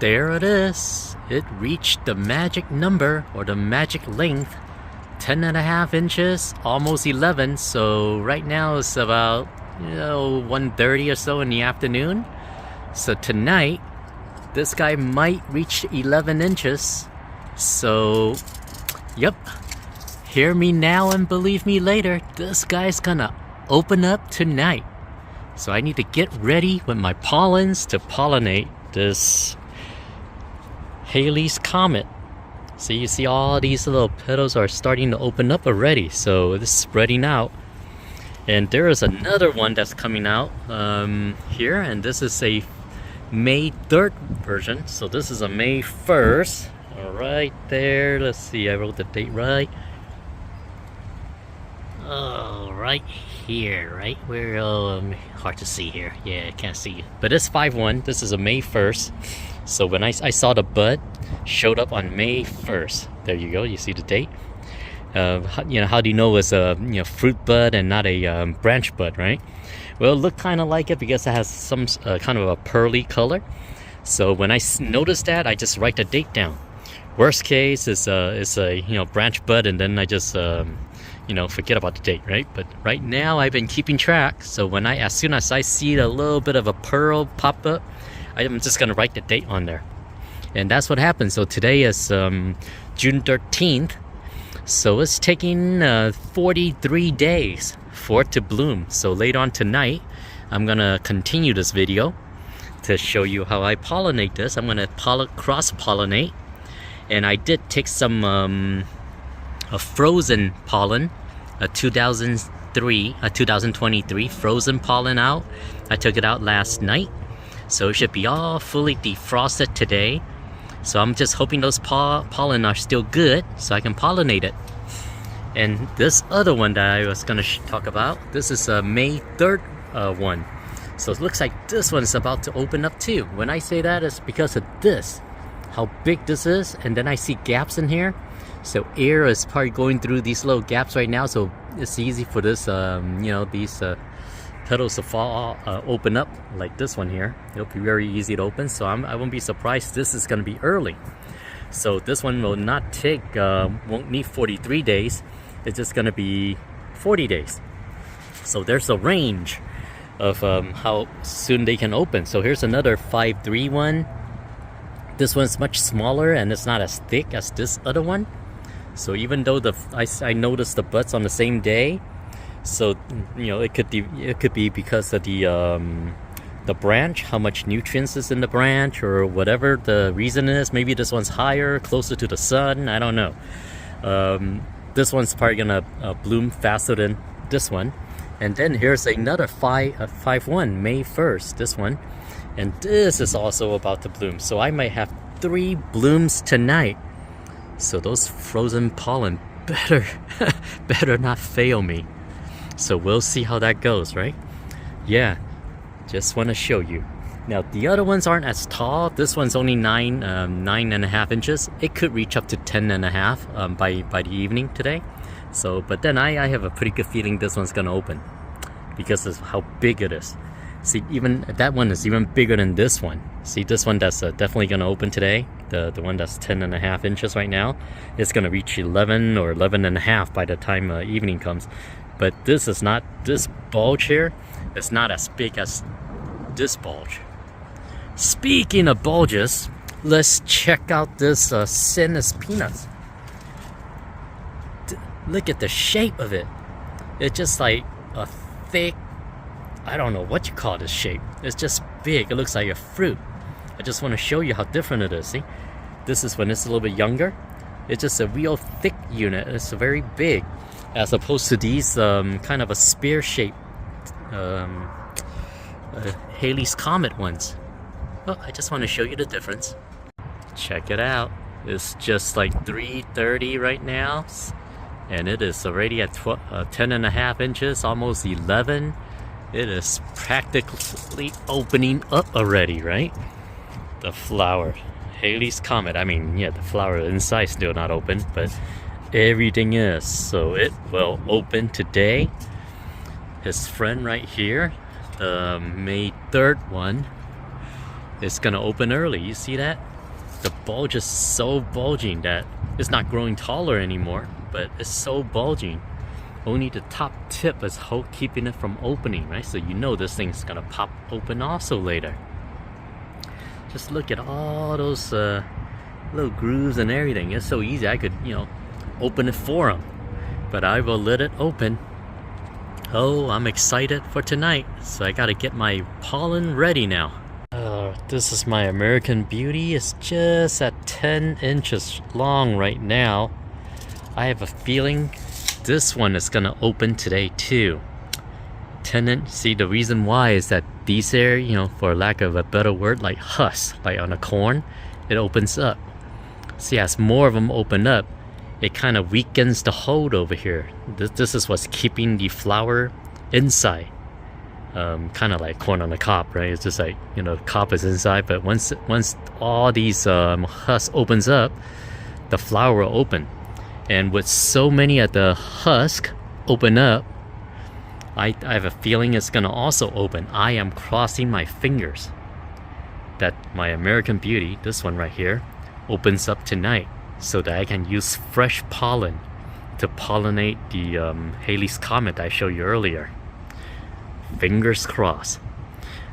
there it is. It reached the magic number, or the magic length, 10.5 inches, almost 11. So right now it's about 1:30 or so in the afternoon. So tonight this guy might reach 11 inches. So yep, hear me now and believe me later, this guy's gonna open up tonight. So I need to get ready with my pollens to pollinate this Halley's Comet. So you see all these little petals are starting to open up already. So it's spreading out. And there is another one that's coming out here, and this is a May 3rd version. So this is a May 1st. Right there. Let's see, I wrote the date right. Oh, right here, right where, hard to see here. Yeah, I can't see it. But it's 5/1. This is a May 1st. So when I saw the bud showed up on May 1st. There you go. You see the date. How do you know it's a fruit bud and not a branch bud, right? Well, it looked kind of like it because it has some kind of a pearly color. So when I noticed that, I just write the date down. Worst case is a branch bud, and then I just forget about the date, right? But right now I've been keeping track. So as soon as I see a little bit of a pearl pop up, I'm just gonna write the date on there, and that's what happened. So today is June 13th. So it's taking 43 days for it to bloom. So later on tonight, I'm gonna continue this video to show you how I pollinate this. I'm gonna cross-pollinate, and I did take some a frozen pollen, a 2023 frozen pollen out. I took it out last night, so it should be all fully defrosted today. So I'm just hoping those pollen are still good so I can pollinate it. And this other one that I was going to talk about, this is a May 3rd one. So it looks like this one is about to open up too. When I say that, it's because of this, how big this is, and then I see gaps in here. So air is probably going through these little gaps right now, so it's easy for this, these petals to fall, open up like this one here. It'll be very easy to open, so I won't be surprised this is going to be early. So this one will not take, won't need 43 days. It's just going to be 40 days. So there's a range of how soon they can open. So here's another 5/3 one. This one's much smaller and it's not as thick as this other one. So even though I noticed the buds on the same day, so it could be because of the branch, how much nutrients is in the branch, or whatever the reason is. Maybe this one's higher, closer to the sun. I don't know. This one's probably gonna bloom faster than this one. And then here's another 5/1, May 1st. This one, and this is also about to bloom. So I might have 3 blooms tonight. So those frozen pollen better not fail me. So we'll see how that goes, right? Yeah, just want to show you. Now the other ones aren't as tall. This one's only 9.5 inches. It could reach up to 10.5 by the evening today. So, but then I have a pretty good feeling this one's gonna open because of how big it is. See, even that one is even bigger than this one. See, this one that's definitely gonna open today. The one that's 10.5 inches right now, it's gonna reach 11 or 11.5 by the time evening comes. But this is not, this bulge here, it's not as big as this bulge. Speaking of bulges, let's check out this Sinus Peanuts. Look at the shape of it. It's just like a thick, I don't know what you call this shape. It's just big. It looks like a fruit. I just want to show you how different it is. See, this is when it's a little bit younger. It's just a real thick unit. It's very big, as opposed to these kind of a spear-shaped Halley's Comet ones. Well, I just want to show you the difference. Check it out. It's just like 3:30 right now, and it is already at 10.5 inches, almost 11. It is practically opening up already, right? The flower, Halley's Comet. I mean, yeah, the flower inside still not open, but everything is. So it will open today. His friend right here, the May 3rd one, it's gonna open early. You see that? The bulge is so bulging that it's not growing taller anymore, but it's so bulging. Only the top tip is keeping it from opening, right? So you know this thing's gonna pop open also later. Just look at all those little grooves and everything. It's so easy. I could, open it for them, but I will let it open. Oh, I'm excited for tonight. So I gotta get my pollen ready now. This is my American Beauty. It's just at 10 inches long right now. I have a feeling this one is gonna open today too. 10 inch. See, the reason why is that these are, for lack of a better word, like husk, like on a corn, it opens up. See, as more of them open up, it kind of weakens the hold over here. This is what's keeping the flower inside. Kind of like corn on the cob, right? It's just like, the cob is inside, but once all these husks opens up, the flower will open. And with so many of the husk open up, I have a feeling it's gonna also open. I am crossing my fingers that my American Beauty, this one right here, opens up tonight so that I can use fresh pollen to pollinate the Halley's Comet I showed you earlier. Fingers crossed.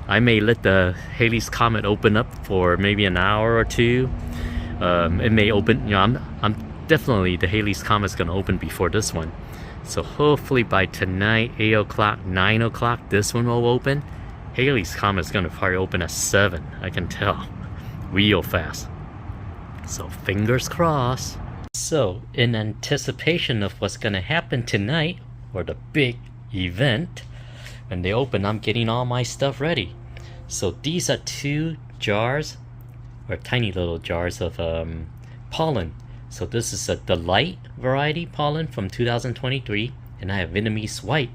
I may let the Halley's Comet open up for maybe an hour or two. It may open, I'm definitely, the Halley's Comet's gonna open before this one. So hopefully by tonight, 8 o'clock, 9 o'clock, this one will open. Halley's Comet's gonna probably open at 7, I can tell. Real fast. So fingers crossed. So in anticipation of what's gonna happen tonight, or the big event, when they open, I'm getting all my stuff ready. So these are 2 jars, or tiny little jars of pollen. So this is the light variety pollen from 2023, and I have Vietnamese white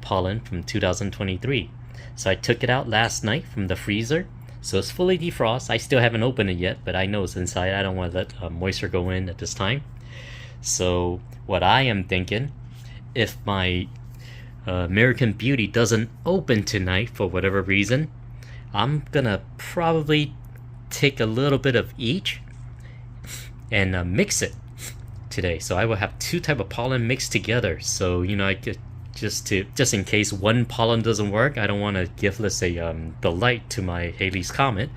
pollen from 2023. So I took it out last night from the freezer. So it's fully defrosted. I still haven't opened it yet, but I know it's inside. I don't want to let moisture go in at this time. So what I am thinking, if my American Beauty doesn't open tonight for whatever reason, I'm gonna probably take a little bit of each and mix it today. So I will have 2 type of pollen mixed together. So I could just in case one pollen doesn't work, I don't want to give, let's say, the light to my Halley's Comet,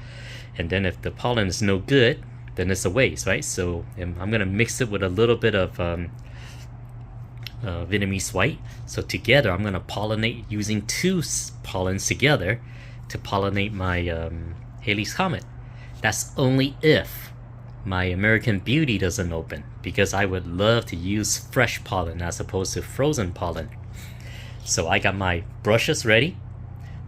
and then if the pollen is no good, then it's a waste, right? So I'm gonna mix it with a little bit of Vietnamese white. So together I'm gonna pollinate using 2 pollens together to pollinate my Halley's Comet. That's only if my American Beauty doesn't open, because I would love to use fresh pollen as opposed to frozen pollen. So I got my brushes ready.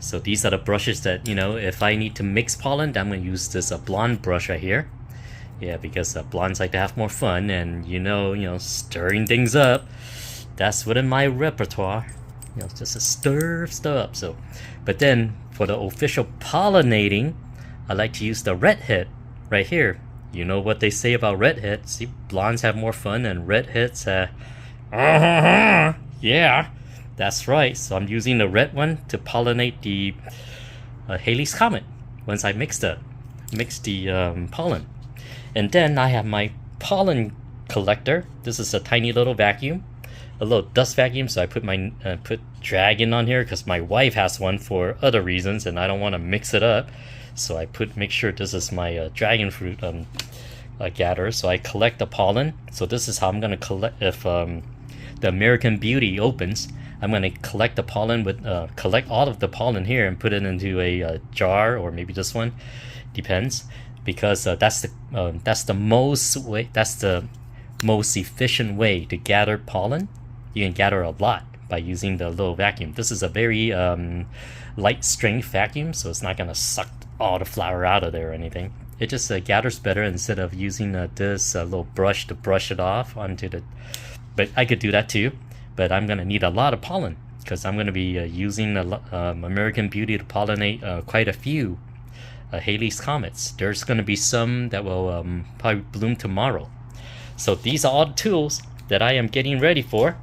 So these are the brushes that, if I need to mix pollen, I'm going to use this blonde brush right here. Yeah, because blondes like to have more fun, and stirring things up, that's within my repertoire. Just to stir stuff up. So, but then for the official pollinating, I like to use the redhead right here. You know what they say about redheads. See, blondes have more fun and redheads yeah, that's right. So I'm using the red one to pollinate the Halley's Comet once I mix the pollen. And then I have my pollen collector. This is a tiny little vacuum, a little dust vacuum. So I put my put dragon on here because my wife has one for other reasons, and I don't want to mix it up. So I make sure this is my dragon fruit gatherer. So I collect the pollen. So this is how I'm gonna collect. If the American Beauty opens, I'm gonna collect the pollen with collect all of the pollen here and put it into a jar, or maybe this one, depends, because that's the most efficient way to gather pollen. You can gather a lot by using the little vacuum. This is a very light strength vacuum, so it's not gonna suck all the flower out of there or anything. It just gathers better instead of using this little brush to brush it off onto the. But I could do that too, but I'm gonna need a lot of pollen because I'm gonna be using American Beauty to pollinate quite a few Halley's Comets. There's gonna be some that will probably bloom tomorrow. So these are all the tools that I am getting ready for.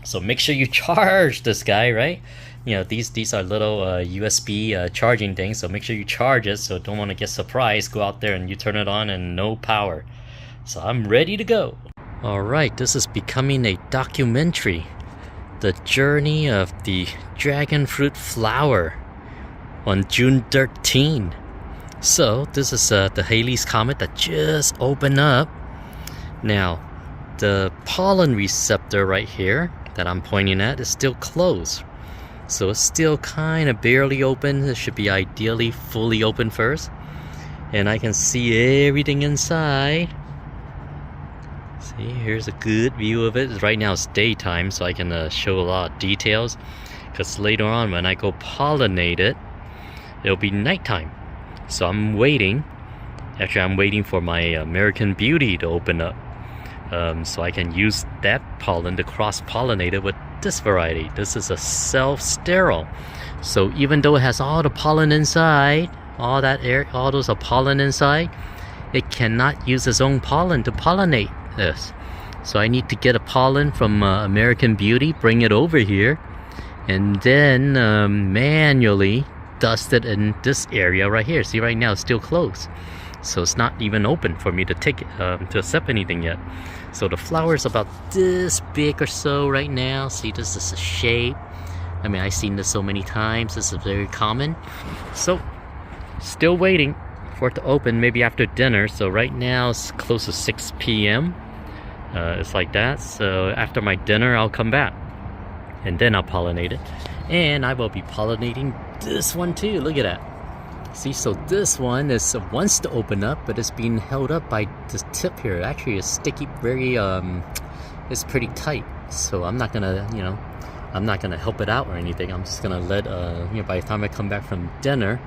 So make sure you charge this guy, right? you know, these are little USB charging things, so make sure you charge it. So don't want to get surprised, go out there and you turn it on and no power. So I'm ready to go. All right, this is becoming a documentary. The journey of the dragon fruit flower on June 13. So this is the Halley's Comet that just opened up. Now, the pollen receptor right here that I'm pointing at is still closed. So it's still kind of barely open. It should be ideally fully open first. And I can see everything inside. See, here's a good view of it. Right now it's daytime, so I can show a lot of details. Because later on when I go pollinate it, it'll be nighttime. So I'm waiting. Actually, I'm waiting for my American Beauty to open up. So I can use that pollen to cross-pollinate it with this variety. This is a self-sterile. So even though it has all the pollen inside, all those are pollen inside, it cannot use its own pollen to pollinate this. So I need to get a pollen from American Beauty, bring it over here, and then manually dust it in this area right here. See, right now it's still closed. So it's not even open for me to take it, to accept anything yet. So the flower is about this big or so right now. See, this is the shape. I mean, I've seen this so many times. This is very common. So, still waiting for it to open, maybe after dinner. So right now it's close to 6 p.m. It's like that. So after my dinner, I'll come back. And then I'll pollinate it. And I will be pollinating this one too. Look at that. See, so this one is wants to open up, but it's being held up by this tip here. Actually, it's sticky, very it's pretty tight. So I'm not gonna, I'm not gonna help it out or anything. I'm just gonna let, by the time I come back from dinner,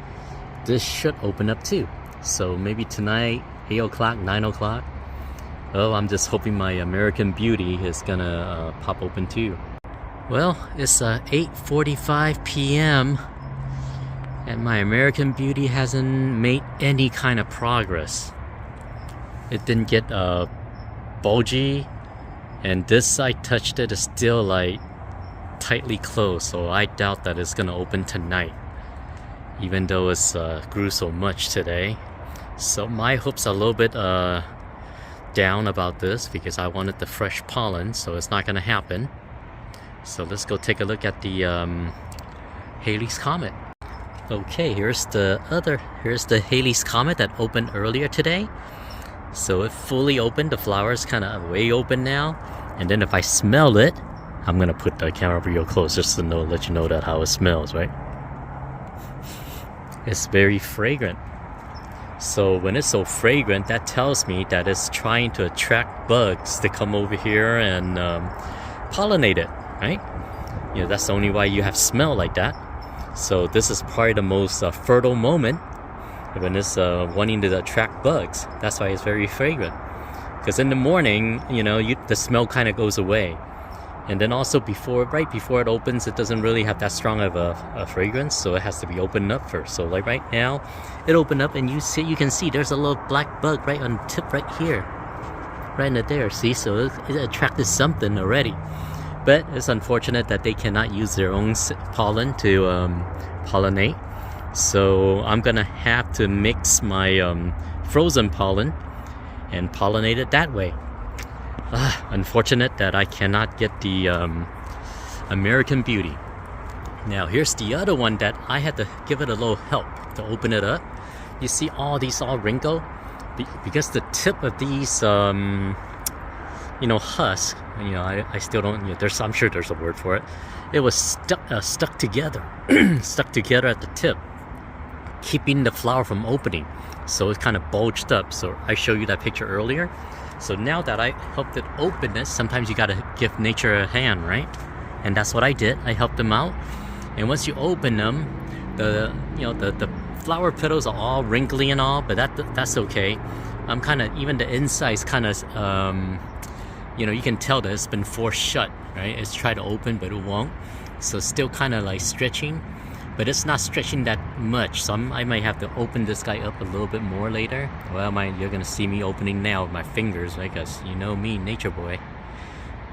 this should open up too. So maybe tonight, 8 o'clock, 9 o'clock. Oh, I'm just hoping my American Beauty is gonna pop open too. Well, it's 8:45 p.m. and my American Beauty hasn't made any kind of progress. It didn't get bulgy, and this side touched it is still like tightly closed, so I doubt that it's gonna open tonight, even though it's grew so much today. So my hopes are a little bit down about this because I wanted the fresh pollen, so it's not gonna happen. So let's go take a look at the Halley's Comet. Okay, here's the Halley's Comet that opened earlier today. So it fully opened. The flower is kind of way open now. And then if I smell it, I'm gonna put the camera real close just to let you know that how it smells, right? It's very fragrant. So when it's so fragrant, that tells me that it's trying to attract bugs to come over here and pollinate it, right? That's the only why you have smell like that. So this is probably the most fertile moment when it's wanting to attract bugs. That's why it's very fragrant. Because in the morning, the smell kind of goes away. And then also right before it opens, it doesn't really have that strong of a fragrance, so it has to be opened up first. So like right now, it opened up and you can see there's a little black bug right on the tip right here. Right in there, see? So it attracted something already. But it's unfortunate that they cannot use their own pollen to pollinate. So I'm gonna have to mix my frozen pollen and pollinate it that way. Unfortunate that I cannot get the American Beauty. Now here's the other one that I had to give it a little help to open it up. You see all these all wrinkled? Because the tip of these husk, I still don't, I'm sure there's a word for it. It was stuck together, stuck together at the tip, keeping the flower from opening. So it kind of bulged up. So I showed you that picture earlier. So now that I helped it open it, sometimes you gotta give nature a hand, right? And that's what I did. I helped them out. And once you open them, the flower petals are all wrinkly and all, but that's okay. I'm kind of, even the inside's kind of, you can tell that it's been forced shut, right? It's tried to open, but it won't. So it's still kind of like stretching, but it's not stretching that much. So I might have to open this guy up a little bit more later. Well, you're gonna see me opening now with my fingers, right? Because you know me, nature boy.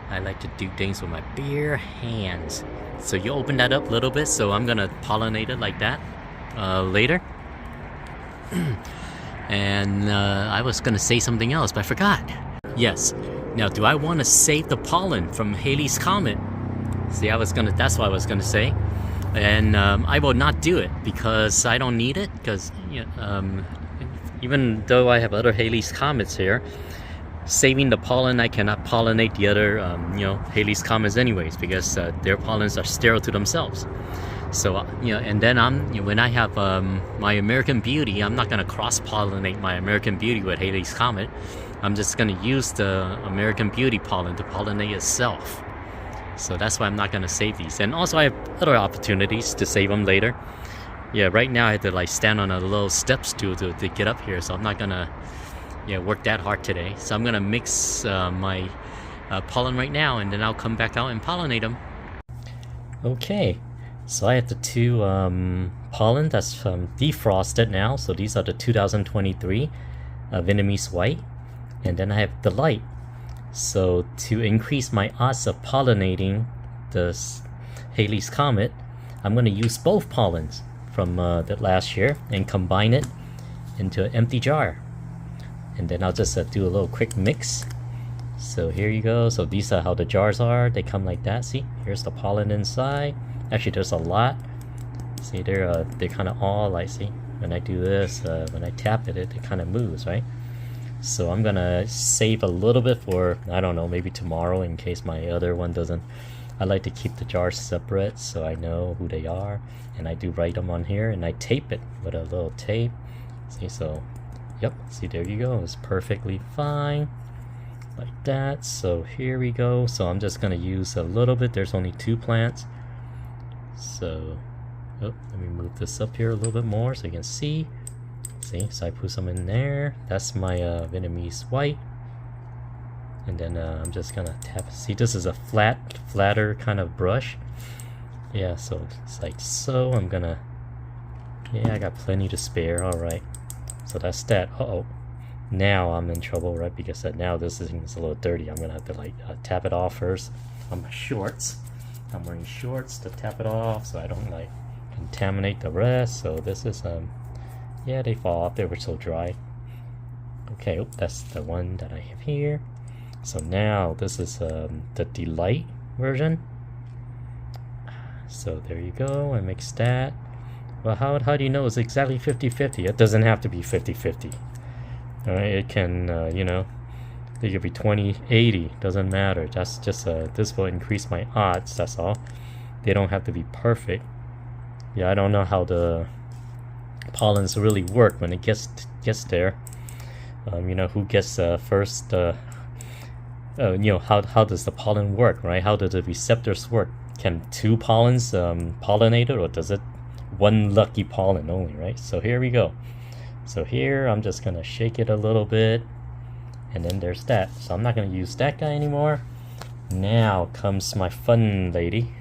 I like to do things with my bare hands. So you open that up a little bit, so I'm gonna pollinate it like that later. And I was gonna say something else, but I forgot. Yes. Now, do I want to save the pollen from Halley's Comet? See, that's what I was gonna say. And I will not do it because I don't need it. Because even though I have other Halley's Comets here, saving the pollen, I cannot pollinate the other Halley's Comets anyways, because their pollens are sterile to themselves. So and then when I have my American Beauty, I'm not gonna cross-pollinate my American Beauty with Halley's Comet. I'm just gonna use the American Beauty pollen to pollinate itself. So that's why I'm not gonna save these. And also I have other opportunities to save them later. Yeah, right now I have to like stand on a little step stool to get up here, so I'm not gonna work that hard today. So I'm gonna mix my pollen right now, and then I'll come back out and pollinate them. Okay, so I have the two pollen that's defrosted now. So these are the 2023 Vietnamese white, and then I have the light. So to increase my odds of pollinating the Halley's Comet, I'm going to use both pollens from the last year and combine it into an empty jar. And then I'll just do a little quick mix. So here you go. So these are how the jars are. They come like that. See, here's the pollen inside. Actually, there's a lot. See, they're kind of all like, see, when I do this, when I tap it kind of moves, right? So I'm gonna save a little bit for, I don't know, maybe tomorrow in case my other one doesn't. I like to keep the jars separate so I know who they are, and I do write them on here, and I tape it with a little tape. See, so yep, see, there you go. It's perfectly fine like that. So here we go. So I'm just gonna use a little bit. There's only 2 plants, so let me move this up here a little bit more so you can see. See, so I put some in there. That's my Vietnamese white. And then I'm just gonna tap. See, this is a flatter kind of brush. Yeah, so it's like so. I'm gonna, I got plenty to spare. All right, so that's that. Now I'm in trouble, right? Because now this is a little dirty. I'm gonna have to like tap it off first on my shorts. I'm wearing shorts to tap it off so I don't like contaminate the rest. So this is yeah, they fall off. They were so dry. Okay, that's the one that I have here. So now this is the Delight version. So there you go. I mix that. Well, how do you know it's exactly 50-50? It doesn't have to be 50-50. All right, it can it could be 20-80. Doesn't matter. That's just this will increase my odds. That's all. They don't have to be perfect. Yeah, I don't know how the pollens really work when it gets there. Who gets first? How does the pollen work, right? How do the receptors work? Can 2 pollens pollinate it, or does it one lucky pollen only, right? So here we go. So here I'm just gonna shake it a little bit, and then there's that. So I'm not gonna use that guy anymore. Now comes my fun lady,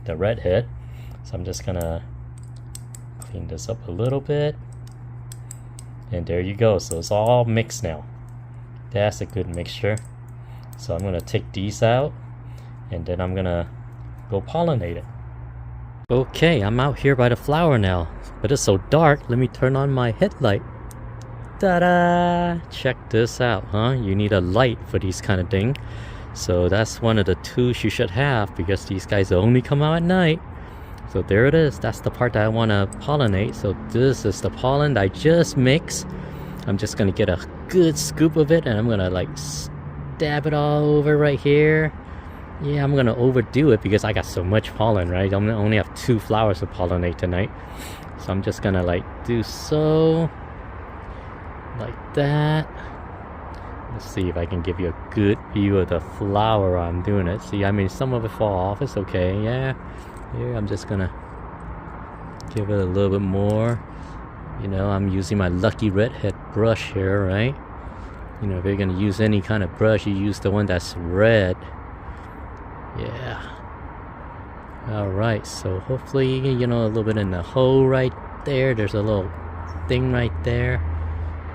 the redhead. So I'm just gonna clean this up a little bit, and there you go. So it's all mixed now. That's a good mixture. So I'm gonna take these out, and then I'm gonna go pollinate it. Okay, I'm out here by the flower now, but it's so dark. Let me turn on my headlight. Ta-da! Check this out, huh? You need a light for these kind of thing. So that's one of the tools you should have, because these guys only come out at night. So there it is. That's the part that I want to pollinate. So this is the pollen that I just mixed. I'm just going to get a good scoop of it, and I'm going to like dab it all over right here. Yeah, I'm going to overdo it because I got so much pollen, right? I'm going to only have 2 flowers to pollinate tonight. So I'm just going to like do so. Like that. Let's see if I can give you a good view of the flower while I'm doing it. See, I mean, some of it fall off. It's okay, yeah. Here, I'm just gonna give it a little bit more. I'm using my lucky redhead brush here, right? If you're gonna use any kind of brush, you use the one that's red. Yeah. Alright, so hopefully, a little bit in the hole right there. There's a little thing right there.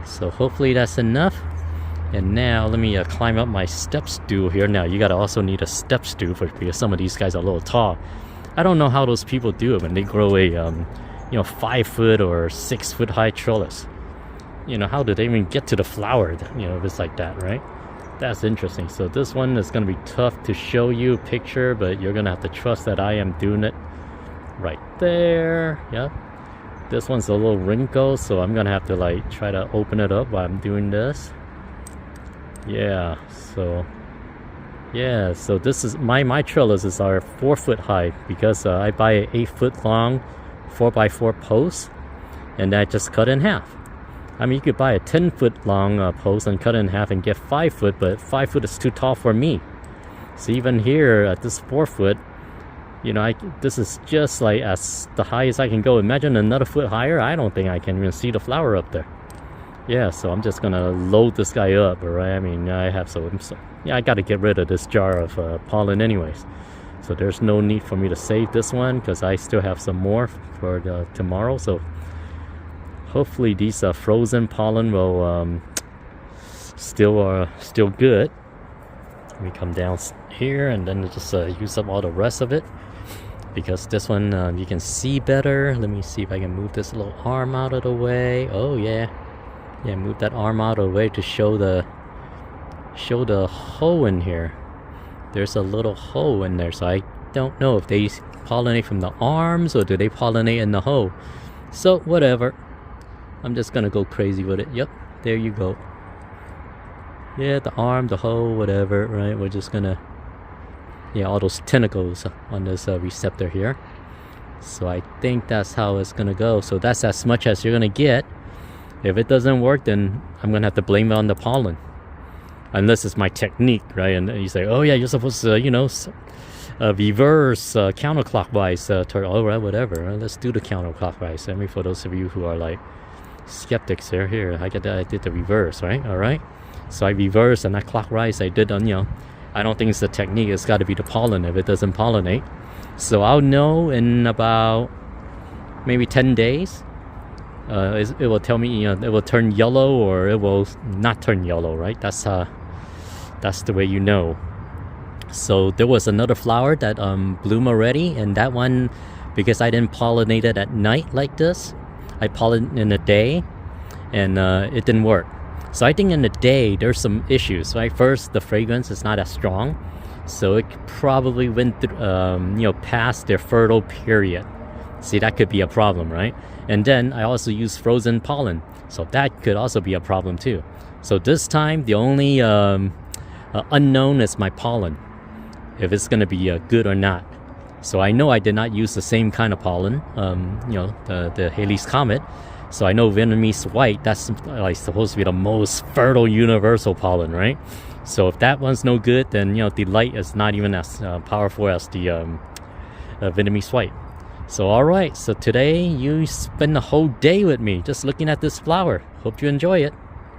So hopefully that's enough. And now let me climb up my step stool here. Now you gotta also need a step stool because some of these guys are a little tall. I don't know how those people do it when they grow a 5-foot or 6-foot high trellis. How do they even get to the flower? If it's like that, right? That's interesting. So this one is going to be tough to show you a picture, but you're going to have to trust that I am doing it right there. Yep. This one's a little wrinkled, so I'm going to have to like try to open it up while I'm doing this. Yeah, so this is my trellises are 4-foot high because I buy an 8-foot long 4x4 post, and I just cut in half. I mean, you could buy a 10-foot long post and cut it in half and get 5 foot, but 5 foot is too tall for me. So even here at this 4 foot, this is just like as the highest I can go. Imagine another foot higher. I don't think I can even see the flower up there. Yeah, so I'm just gonna load this guy up, alright? I mean, I have so I gotta get rid of this jar of pollen anyways. So there's no need for me to save this one because I still have some more for tomorrow. So hopefully these frozen pollen will still good. Let me come down here and then just use up all the rest of it, because this one you can see better. Let me see if I can move this little arm out of the way. Oh yeah, move that arm out of the way to show the hole in here. There's a little hole in there, so I don't know if they pollinate from the arms or do they pollinate in the hole. So whatever, I'm just gonna go crazy with it. Yep, there you go. Yeah, the arm, the hole, whatever, right? We're just gonna, all those tentacles on this receptor here. So I think that's how it's gonna go. So that's as much as you're gonna get. If it doesn't work, then I'm gonna have to blame it on the pollen. Unless it's my technique, right? And you say, oh yeah, you're supposed to, reverse counterclockwise. All right, whatever. Let's do the counterclockwise. I mean, for those of you who are like skeptics here, I did the reverse, right? All right. So I reverse and I clockwise. I did on, I don't think it's the technique. It's got to be the pollen if it doesn't pollinate. So I'll know in about maybe 10 days. It will tell me, it will turn yellow or it will not turn yellow, right? That's the way you know. So there was another flower that bloomed already, and that one, because I didn't pollinate it at night like this, I pollinated in the day, and it didn't work. So I think in the day there's some issues, right? First, the fragrance is not as strong, so it probably went through, past their fertile period. See, that could be a problem, right? And then I also use frozen pollen, so that could also be a problem too. So this time the only unknown is my pollen, if it's going to be good or not. So I know I did not use the same kind of pollen, the Halley's Comet. So I know Vietnamese white, that's like supposed to be the most fertile universal pollen, right? So if that one's no good, then Delight is not even as powerful as the Vietnamese white. So alright, so today you spend the whole day with me just looking at this flower. Hope you enjoy it.